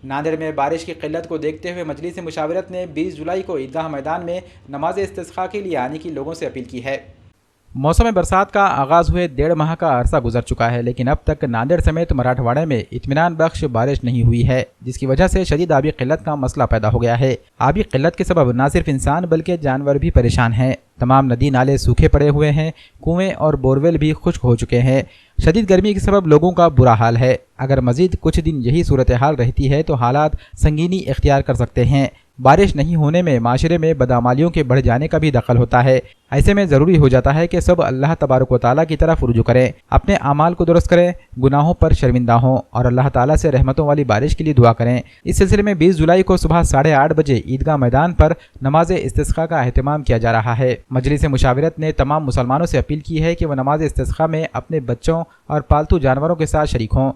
नांदेड़ में बारिश की किल्लत को देखते हुए मजलिस मुशावरत ने 20 जुलाई को ईदगाह मैदान में नमाज इस्तिस्का के लिए आने की लोगों से अपील की है। मौसम बरसात का आगाज हुए 1.5 माह का अरसा गुजर चुका है, लेकिन अब तक नांदेड़ समेत मराठवाड़े में इत्मीनान बख्श बारिश नहीं हुई है, जिसकी वजह से शदीद आबी किल्लत का मसला पैदा हो गया है। आबी किल्लत के सबब न सिर्फ इंसान बल्कि जानवर भी परेशान हैं। तमाम नदी नाले सूखे पड़े हुए हैं, कुएं और बोरवेल भी खुश्क हो चुके हैं। शदीद गर्मी के सबब लोगों का बुरा हाल है। अगर मजीद कुछ दिन यही सूरत हाल रहती है तो हालात संगीनी इख्तियार कर सकते हैं। बारिश नहीं होने में माशरे में बदअमालियों के बढ़ जाने का भी दखल होता है। ऐसे में ज़रूरी हो जाता है कि सब अल्लाह तबारक व तआला की तरफ रुजू करें, अपने अमाल को दुरुस्त करें, गुनाहों पर शर्मिंदा हों और अल्लाह ताला से रहमतों वाली बारिश के लिए दुआ करें। इस सिलसिले में 20 जुलाई को सुबह 8:30 बजे ईदगाह मैदान पर नमाज इस्तिस्का का एहतमाम किया जा रहा है। मजलिस मुशावरत ने तमाम मुसलमानों से अपील की है कि वह नमाज इस्तिस्का में अपने बच्चों और पालतू जानवरों के साथ शरीक हों।